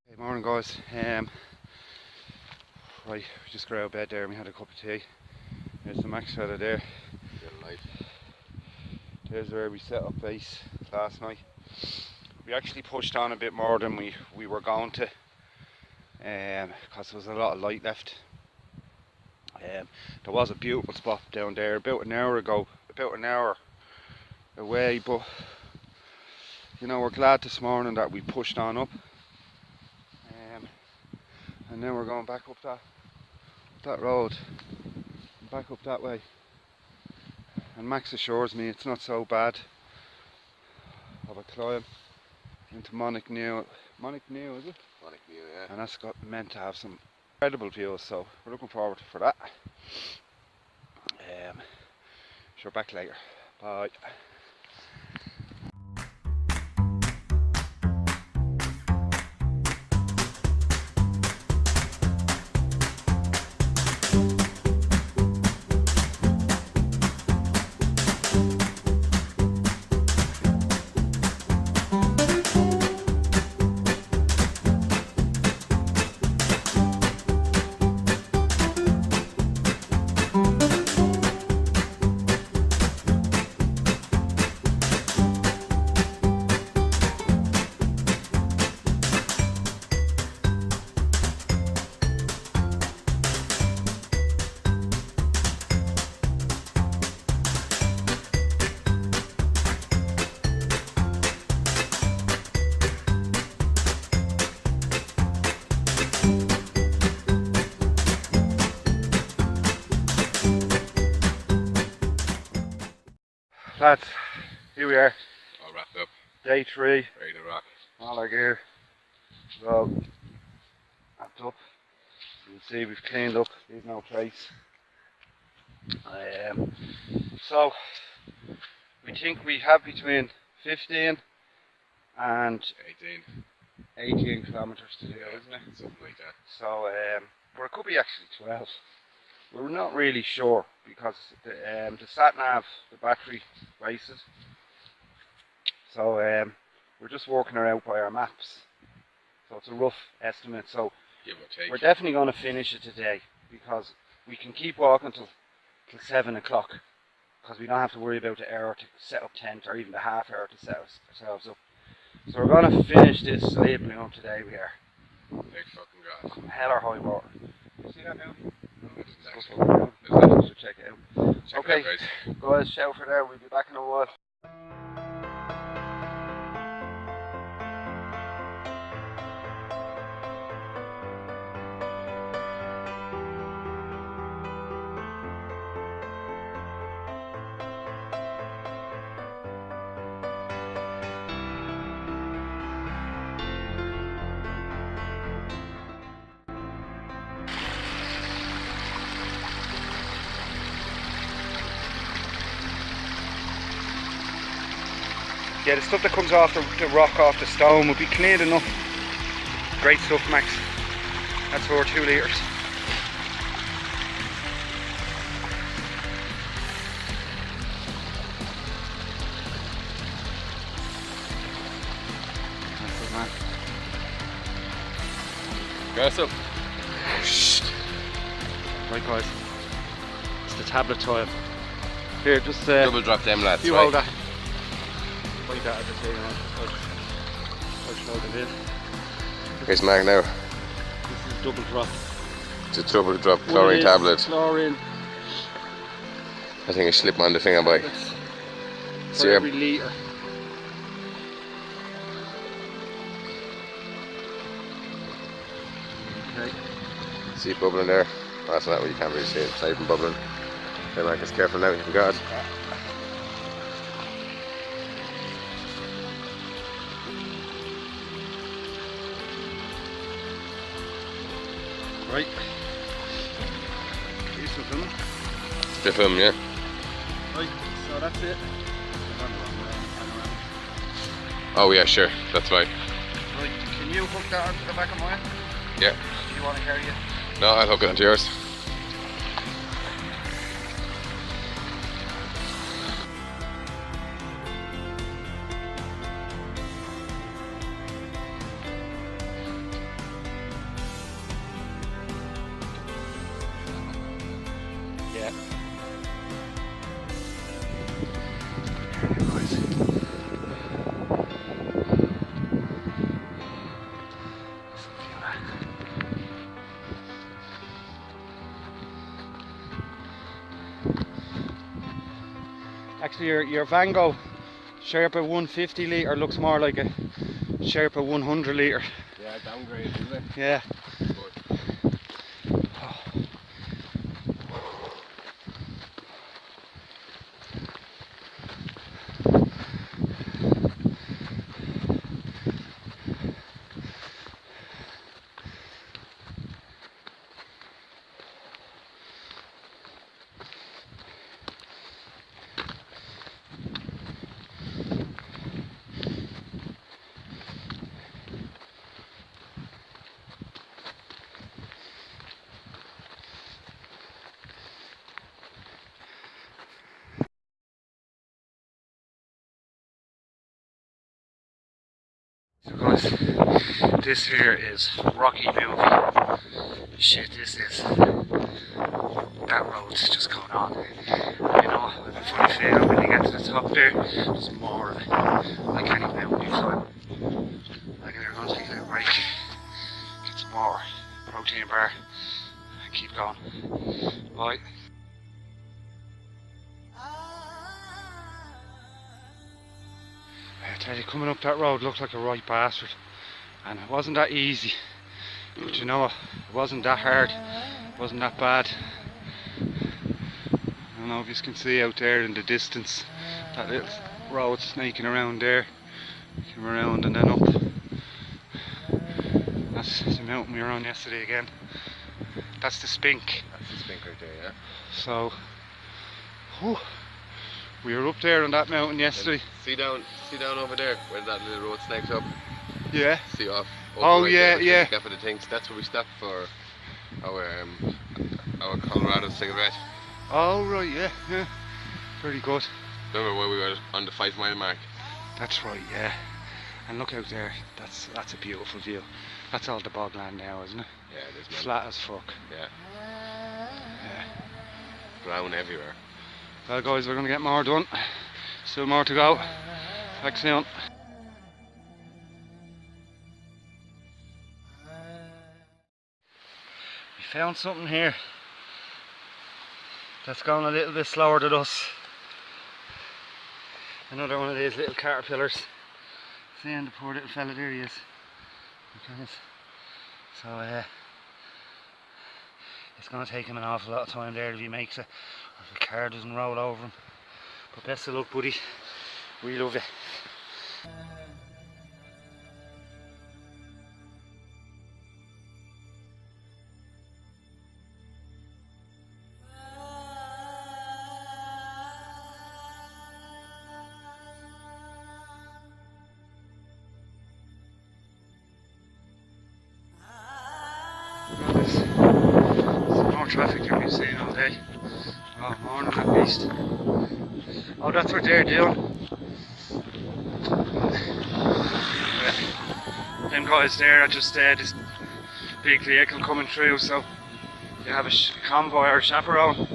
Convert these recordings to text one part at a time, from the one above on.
Hey, morning guys. Right, we just got out of bed there and we had a cup of tea. There's the max fella there. There's where we set up base last night. We actually pushed on a bit more than we were going to, because there was a lot of light left. There was a beautiful spot down there about an hour away, but you know, we're glad this morning that we pushed on up. And then we're going back up that road, back up that way. And Max assures me it's not so bad of a climb into Monnick New, is it? Monnick New, yeah. And that's meant to have some incredible views, so we're looking forward for that. Sure, back later. Bye. Lads, here we are. All wrapped up. Day 3. Ready to rock. All our gear is all wrapped up. You can see we've cleaned up, leave no trace. So we think we have between 15 and 18 kilometres to do, isn't it? Something like that. So, but it could be actually 12. We're not really sure because the sat nav, the battery races. So we're just working her out by our maps. So it's a rough estimate. So Give or take. we're definitely going to finish it today because we can keep walking till 7 o'clock because we don't have to worry about the hour to set up tent or even the half hour to set ourselves up. So we're going to finish this Slieve up today. We are. Thank fucking God. Hell or high water. You see that now? No, So check it out. Check Okay, it out, guys, shout for there. We'll be back in a while. Yeah, the stuff that comes off the rock, off the stone, will be cleaned enough. Great stuff, Max. That's for 2 litres. That's good, man. Gas up. Right, guys. It's the tablet time. Here, just Double drop them, lads. you right? hold that. Like that at the same time. I'll show it in. Here's Mag now. This is double drop. It's a double drop chlorine tablet. Chlorine. I think I slipped on the finger by. For every litre. Okay. See it bubbling there? Oh, that's not what you can't really see it. It's not even bubbling. Okay, Marcus, careful now. You got it. Right. Here's the film. The film, yeah. Right, so that's it. Oh yeah, sure. That's fine. Right, can you hook that onto the back of mine? Yeah. Do you want to carry it? No, I'll hook it onto yours. So your Van Gogh Sherpa 150 litre looks more like a Sherpa 100 litre. Yeah, downgrade, isn't it? Yeah. So guys, this here is Rocky Movie. Shit, this is. That road's just going on. You know, I have a funny feeling when you get to the top there, there's more of it. I can't even help you, so I'm going to take a little break, get some more protein bar, and keep going. Bye. I tell you, coming up that road looked like a right bastard, and it wasn't that easy, but you know, it wasn't that hard, it wasn't that bad. I don't know if you can see out there in the distance, that little road snaking around there, come around and then up. That's the mountain we were on yesterday again. That's the Spink. That's the Spink right there, yeah. So, whew, we were up there on that mountain yesterday. See down over there where that little road snakes up. Yeah. See off. Oh right yeah, there, yeah. Gap of the things. That's where we stopped for our Colorado cigarette. Oh right, yeah, yeah. Very good. Remember when we were on the 5 mile mark? That's right, yeah. And look out there. That's a beautiful view. That's all the bogland now, isn't it? Yeah, it is. Flat as fuck. Yeah. Yeah. Brown everywhere. Well guys, we're gonna get more done. Still more to go. Back soon. We found something here that's going a little bit slower than us. Another one of these little caterpillars. Seeing the poor little fella, there he is. So it's going to take him an awful lot of time there if he makes it, or if the car doesn't roll over him. But best of luck, buddy. We love it. There's more traffic than we've seen all day. Oh, morning at least. Oh, that's what they're doing. Them guys there are just this big vehicle coming through, so you have a convoy or a chaperone. There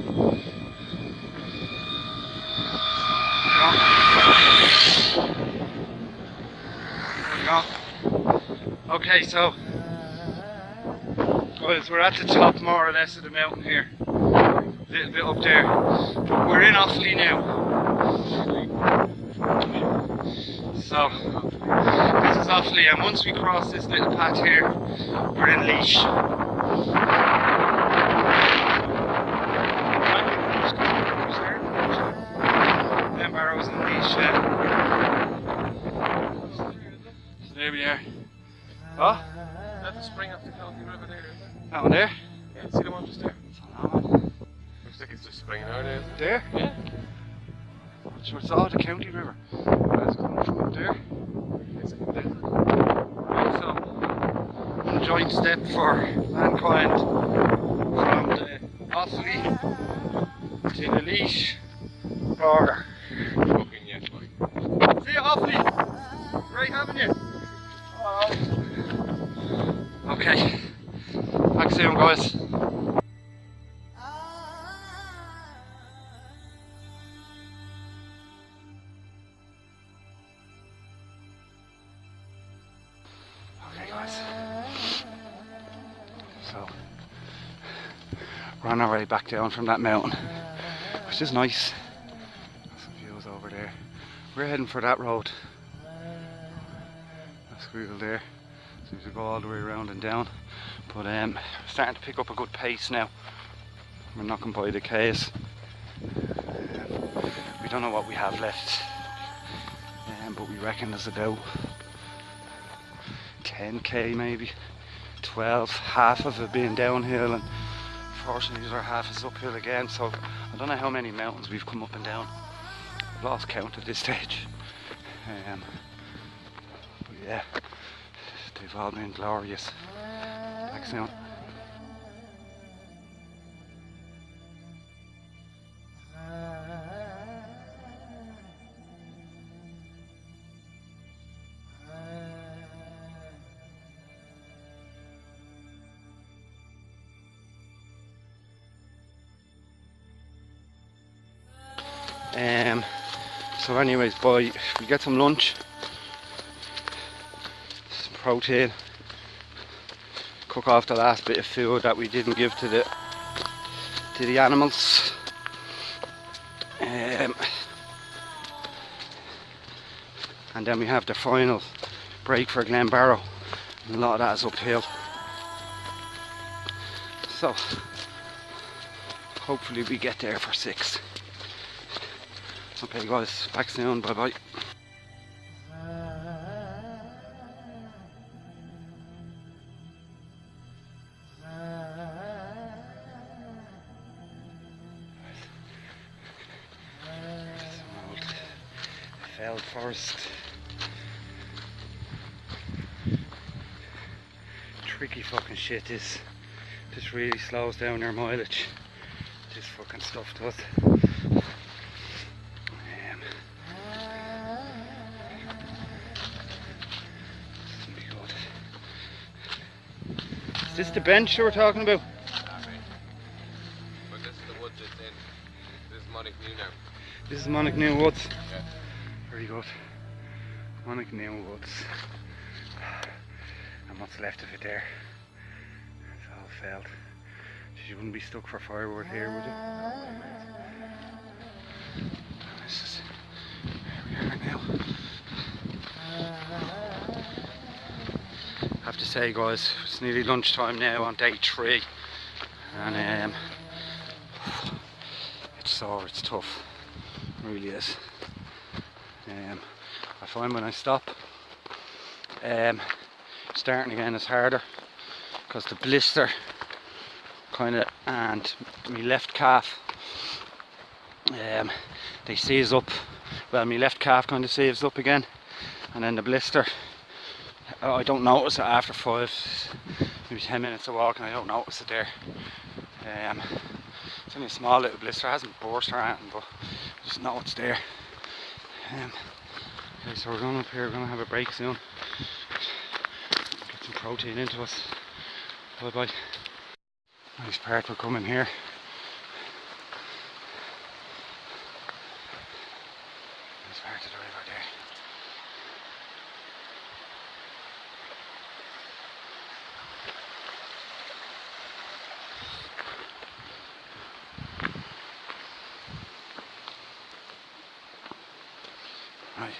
we go. Okay, so guys, we're at the top more or less of the mountain here. A little bit up there. But we're in Offaly now. So this is Offaly, and once we cross this little patch here, we're in Laois. Them barrows in Laois, So there we are. Oh? That's the spring of the County River there, isn't it? That one there? Yeah, see the one just there? That one. Looks like it's just springing out there. There? Yeah. So it's all the County River. That's coming from up there. Also, a joint step for mankind from the Offaly to the Laois border. Fucking yes, buddy. See you, Offaly! Great having you! Okay, back soon, guys. Okay, guys. So, we're on our way back down from that mountain, which is nice. Some views over We're heading for that road. That squiggle there. Seems to go all the way around and down. But we're starting to pick up a good pace now. We're knocking by the Ks. We don't know what we have left. But we reckon there's about 10k maybe. 12, half of it being downhill, and fortunately the other half is uphill again, so I don't know how many mountains we've come up and down. I've lost count at this stage. But yeah, they've all been glorious. Back soon. So anyways, we get some lunch, some protein, cook off the last bit of food that we didn't give to the animals, and then we have the final break for Glenbarrow, and a lot of that is uphill, so hopefully we get there for 6. Okay guys, back soon, bye bye. Some old felled forest. Tricky fucking shit this. This really slows down your mileage. This fucking stuff does. Is this the bench you were talking about? Yeah, mate. But this is the woods it's in. This is Monagh now. This is Monagh Woods? Yeah. Very good. Monagh Woods. And what's left of it there? It's all felled. You wouldn't be stuck for firewood here, would you? This is where we are now. I have to say guys, it's nearly lunchtime now on day 3, and it's sore, it's tough, it really is. I find when I stop, starting again is harder, because the blister and my left calf, they seize up. Well, my left calf kind of seives up again, and then the blister, I don't notice it after 5, maybe 10 minutes of walking. I don't notice it there. It's only a small little blister, it hasn't burst or anything, but I just know it's there. Okay, so we're going up here, we're going to have a break soon. Get some protein into us. Bye bye. Nice part we're coming here. Nice part of the river there. Right.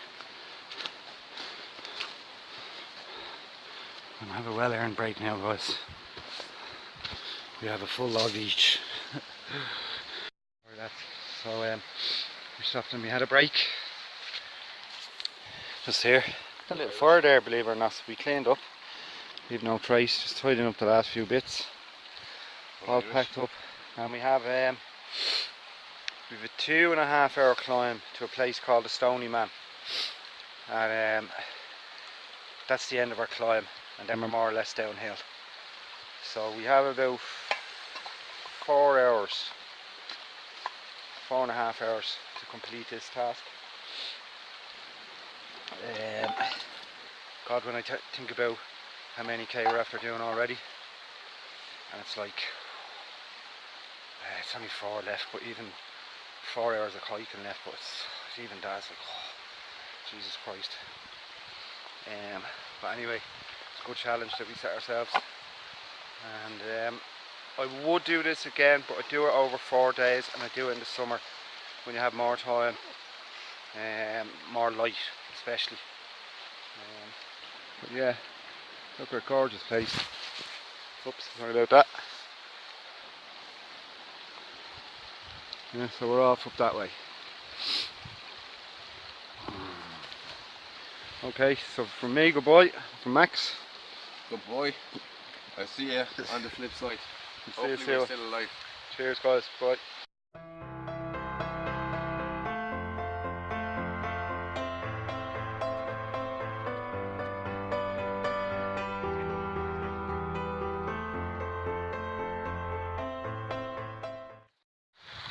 I'm gonna have a well-earned break now, guys. We have a full log each. So we stopped and we had a break. Just here. A little fire there, believe it or not. So we cleaned up. Leave no trace. Just tidying up the last few bits. All packed up. And we have a 2.5 hour climb to a place called the Stony Man. And that's the end of our climb. And then we're more or less downhill. So we have about 4 hours, 4.5 hours to complete this task. God, when I think about how many K we're after doing already, and it's like, it's only 4 left, but even 4 hours of hiking left, but it's even that, it's like, oh, Jesus Christ. But anyway, it's a good challenge that we set ourselves. And I would do this again, but I do it over 4 days, and I do it in the summer when you have more time. more light especially. But yeah, look at a gorgeous place. Oops, sorry about that. Yeah, so we're off up that way. Okay, so from me, goodbye. From Max, Good boy. I'll see you on the flip side. see you Hopefully soon. we're still alive. Cheers guys, bye.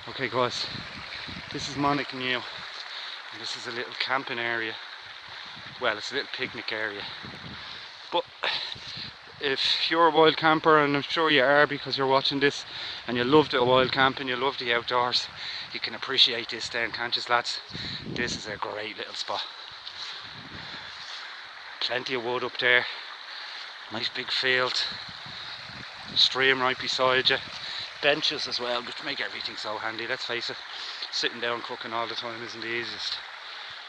Okay guys, this is Monnick New, and this is a little camping area. Well, it's a little picnic area. But if you're a wild camper, and I'm sure you are because you're watching this, and you love the wild camping, you love the outdoors, you can appreciate this then, can't you lads? This is a great little spot. Plenty of wood up there, nice big field, stream right beside you, benches as well, which make everything so handy, let's face it. Sitting down cooking all the time isn't the easiest.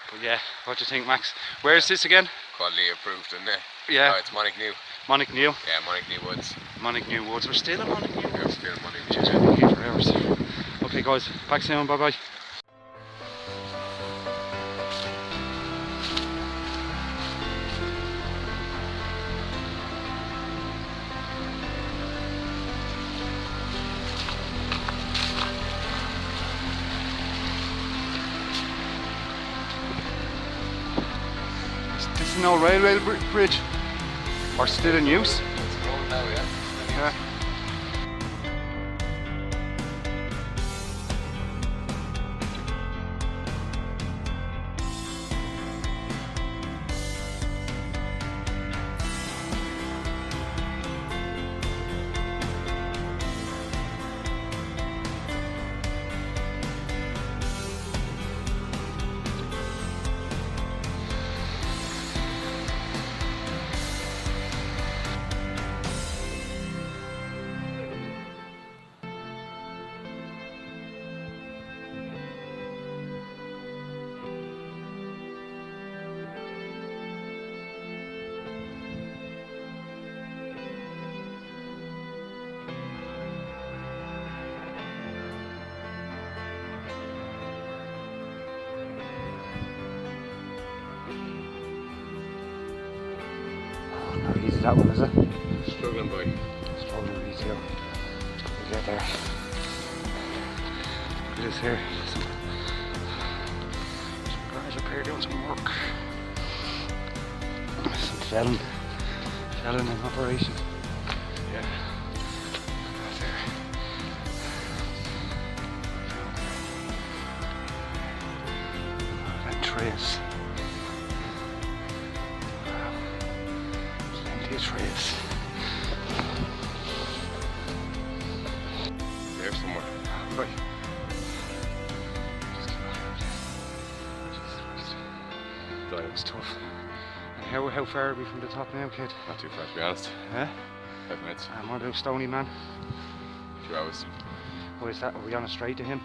But yeah, what do you think, Max? Where is this again? Quality approved, isn't it? Yeah. Oh, it's Monnick New. Monnick New? Yeah, Monnick New Woods. Monnick New Woods. We're still in Monnick New? Yeah, we're still in Monnick New. Jeez, we've been here for hours. Okay guys, back soon, bye bye. This is no railway bridge, or still in use. It's going now, yeah. Yeah. Not easy that one, is it? Struggling boy. Struggling easy. We'll get there. Look at this here. Some guys up here doing some work. Some felling in operation. Yeah. Right there. Oh, them trees. Trees. There somewhere. Right. That was tough. And how far are we from the top now, kid? Not too far to be honest. Huh? 5 minutes. And what about Stony Man? 2 hours. What is that? Are we on a straight to him?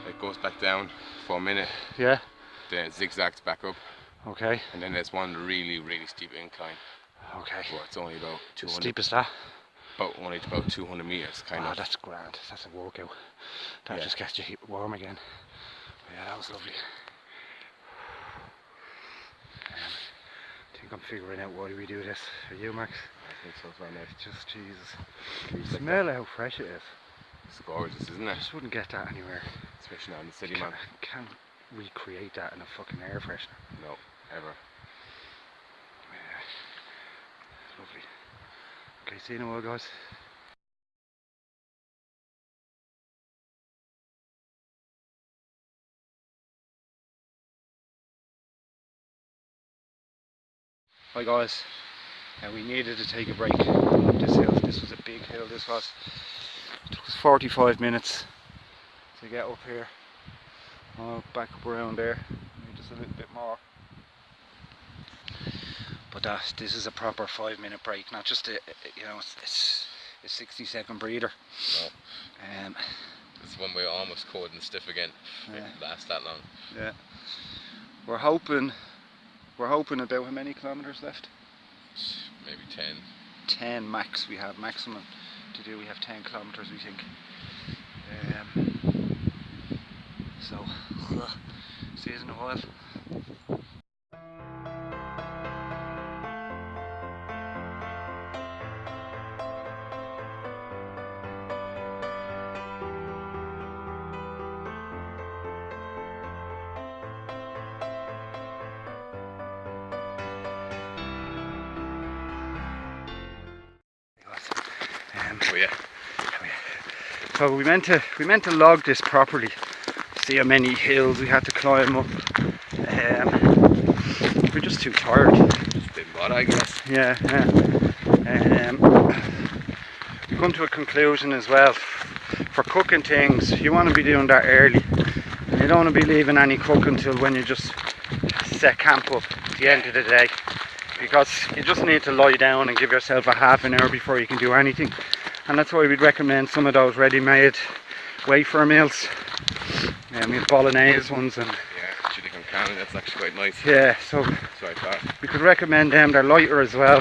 It goes back down for a minute. Yeah. Then it zigzags back up. Okay. And then there's one really steep incline. Okay. Well, it's only about 200. Steep as that? Only about 200 meters, kind of. That's grand. That's a workout. That just gets you warm again. Yeah, that was lovely. I think I'm figuring out why we do this. Are you, Max? I think so, right now. Just Jesus. Smell how fresh it is. It's gorgeous, isn't it? I just wouldn't get that anywhere. Especially now in the city, man. Can't recreate that in a fucking air freshener. No, ever. Yeah. It's lovely. Okay, see you in a while, guys. Hi guys, and we needed to take a break up this hill. This was a big hill, this was. It took us 45 minutes to get up here. Back up around there, maybe just a little bit more. But this is a proper 5-minute break, not just a, you know, it's a 60-second breather. No. This one way almost cold and stiff again. Yeah. It last that long. Yeah. We're hoping about how many kilometres left? Maybe 10. 10 max we have, maximum to do. We have 10 kilometres we think. So, see you in a while. Oh yeah. So we meant to log this properly. See how many hills we had to climb up. We're just too tired. Just didn't bother, I guess. Yeah. We've come to a conclusion as well. For cooking things, you want to be doing that early. And you don't want to be leaving any cooking until when you just set camp up at the end of the day. Because you just need to lie down and give yourself a half an hour before you can do anything. And that's why we'd recommend some of those ready-made wafer meals. We have bolognese ones and yeah, chili con carne, that's actually quite nice. Yeah, so I thought. We could recommend them. They're lighter as well,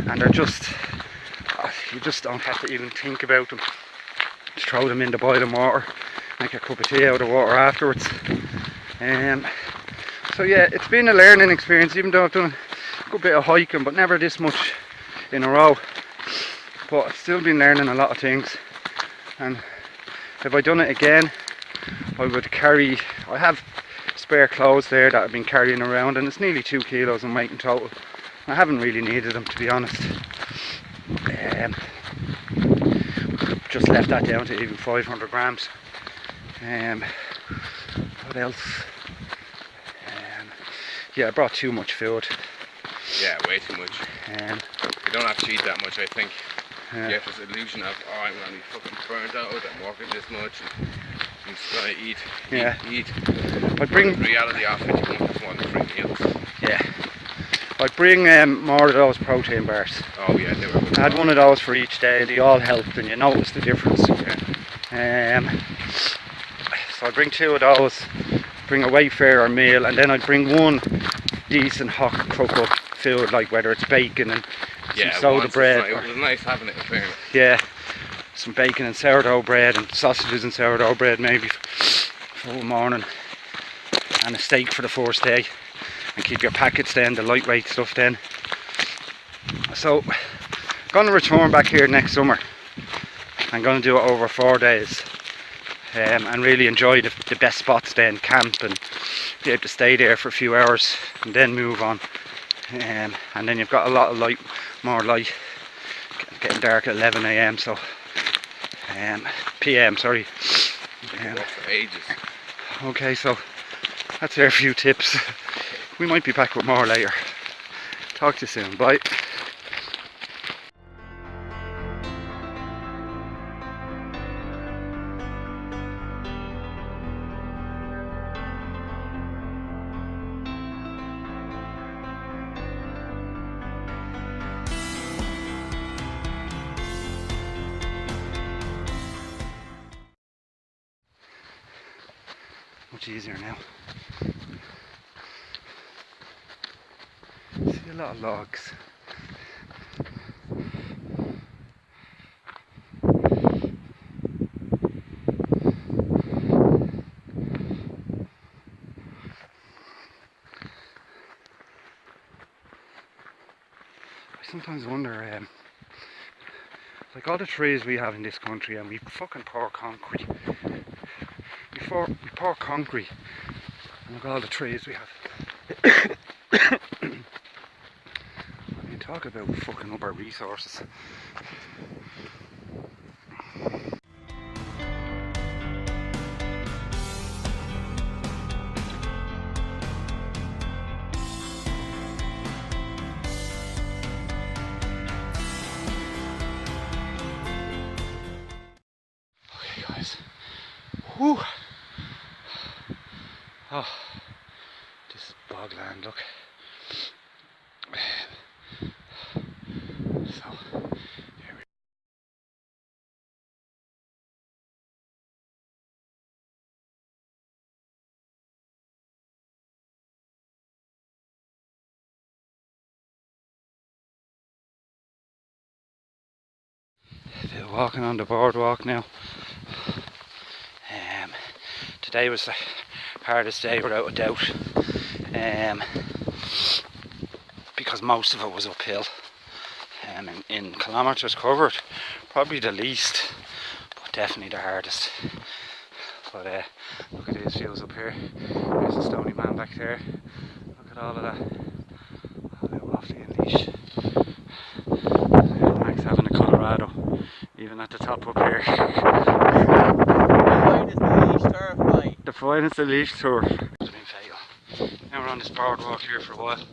and they're just you just don't have to even think about them. Just throw them in the boiling water, make a cup of tea out of the water afterwards. So yeah, it's been a learning experience, even though I've done a good bit of hiking, but never this much in a row. But I've still been learning a lot of things, and if I done it again, I would carry. I have spare clothes there that I've been carrying around, and it's nearly 2 kilos in weight in total. I haven't really needed them, to be honest. Just left that down to even 500 grams. What else? Yeah, I brought too much food. Yeah, way too much. You don't have to eat that much, I think. You have this illusion of, oh, I'm going to be fucking burnt out, I'm working this much, and I'm just going to eat. I'd bring... The reality of it, you won't have more than 3 meals. Yeah. I'd bring more of those protein bars. Oh yeah, they were good. I had one of those for each day, they all helped, and you notice the difference. So I'd bring 2 of those, bring a Wayfarer meal, and then I'd bring one decent hot cook up food, like whether it's bacon and some soda bread. It was nice having it in fairness. Yeah, some bacon and sourdough bread and sausages and sourdough bread maybe for the morning, and a steak for the first day, and keep your packets then, the lightweight stuff then. So I'm going to return back here next summer. I'm going to do it over 4 days, and really enjoy the best spots then, camp, and be able to stay there for a few hours and then move on. And then you've got a lot of more light, getting dark at 11 AM, so PM, sorry. For ages. Okay, so that's our few tips. We might be back with more later. Talk to you soon, bye. Much easier now. See a lot of logs. I sometimes wonder, like all the trees we have in this country, and we fucking pour concrete. We pour concrete, and look at all the trees we have. I mean, talk about fucking up our resources. Okay guys, whew. Oh, this is bogland, look. So Still walking on the boardwalk now. Today was the hardest day without a doubt, because most of it was uphill. In kilometres covered, probably the least, but definitely the hardest. But look at these views up here. There's the Stony Man back there. Look at all of that. Oh, lovely in leash. Max having a Colorado, even at the top up here. The finest of leash turf. It's been fatal. Now we're on this boardwalk here for a while.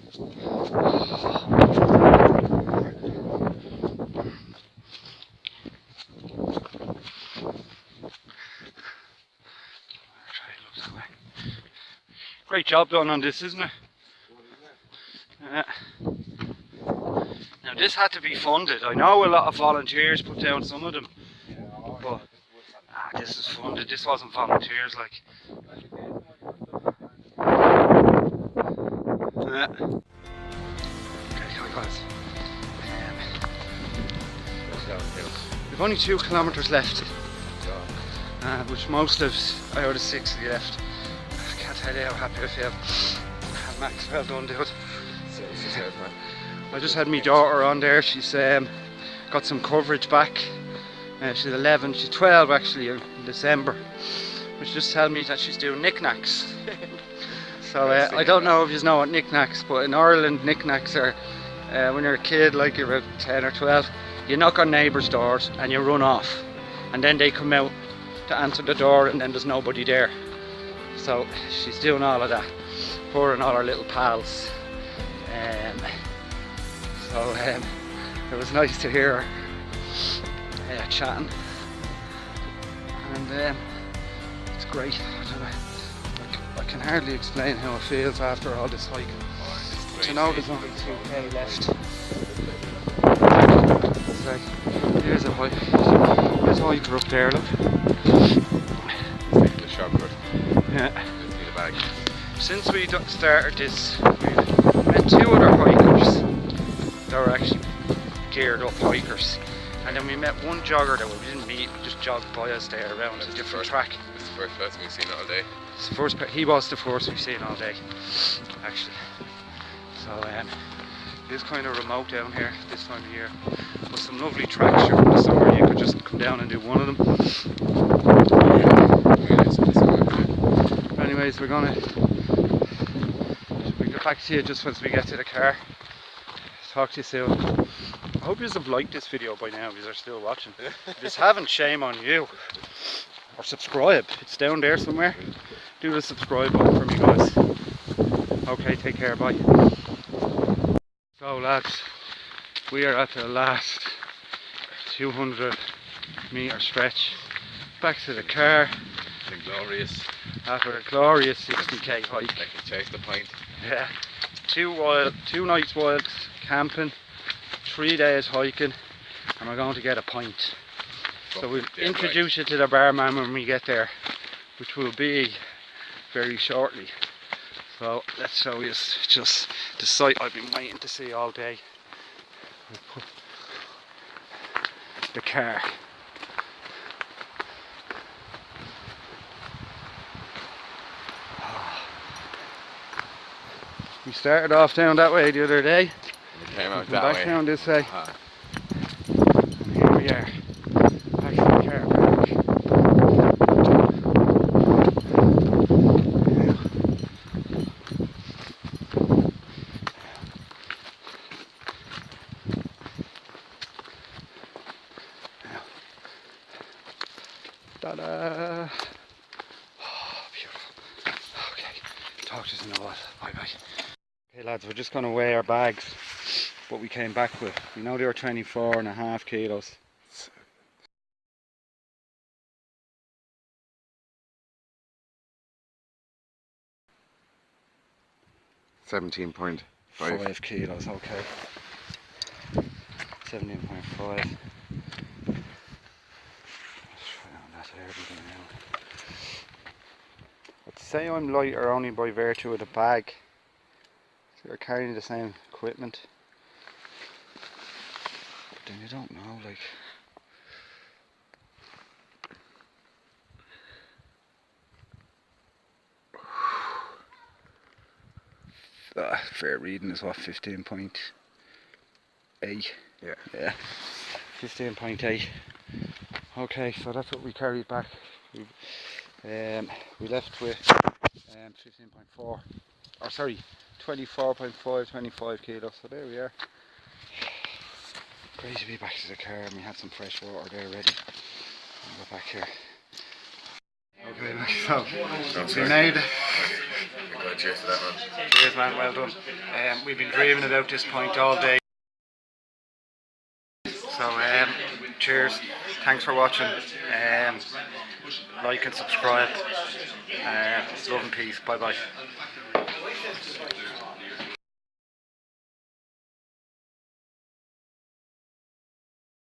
Great job done on this, isn't it? Now this had to be funded. I know a lot of volunteers put down some of them, but this is funded. This wasn't volunteers, like. Okay, guys. We've only 2 kilometres left, which most of out of 60 left. I can't tell you how happy I feel. Max, well done, dude. I just had my daughter on there. She's got some coverage back. She's 11, she's 12 actually in December. But she just telling me that she's doing knickknacks. So I don't know if you know what knickknacks, but in Ireland knickknacks are when you're a kid, like you're about 10 or 12, you knock on neighbours' doors and you run off, and then they come out to answer the door and then there's nobody there. So she's doing all of that, her and all her little pals. It was nice to hear her chatting, and it's great. I don't know, I can hardly explain how it feels after all this hiking. To know there's only 2k left. So here's a hiker up there, look. The shortcut. Yeah. Since we started this, we've met 2 other hikers that were actually geared up hikers, and then we met one jogger that we didn't meet, we just jogged by us there around a different track. It's the first person we've seen all day. He was the first we've seen all day, actually. So it is kind of remote down here this time of year, but some lovely tracks during the summer. You could just come down and do one of them. Anyways, we'll get back to you just once we get to the car. Talk to you soon. I hope you have liked this video by now, because you're still watching. If you haven't, shame on you. Or subscribe, it's down there somewhere. Do the subscribe button for me, guys. Okay, take care, bye. So lads, we are at the last 200 metre stretch. Back to the car. After a glorious 60k hike. I can chase the point. Yeah. 2 nights wild camping, 3 days hiking, and we're going to get a pint. So we'll introduce you to the barman when we get there, which will be very shortly. So let's show you just the site I've been waiting to see all day. We'll put the car. We started off down that way the other day. We came out that way. Back down this way. And here we are. Back to the car park. Ta-da! Oh, beautiful. Okay, talk to us in a while. Bye bye. Okay lads, we're just going to weigh our bags, what we came back with. We know they were 24.5 kilos. $17.5 kilos, okay. 17.5. I'd say I'm lighter only by virtue of the bag. So you're carrying the same equipment. But then you don't know, like. fair reading is what, 15.8? Yeah, 15.8. Okay, so that's what we carried back. We left with 15.4, or sorry, 24.5, 25 kilos. So there we are. Great to be back to the car, and we had some fresh water there ready. We'll go back here. Okay, so we're now. Cheers to that, man. Cheers, man. Well done. We've been dreaming about this point all day. So cheers. Thanks for watching. Like and subscribe. Love and peace. Bye bye.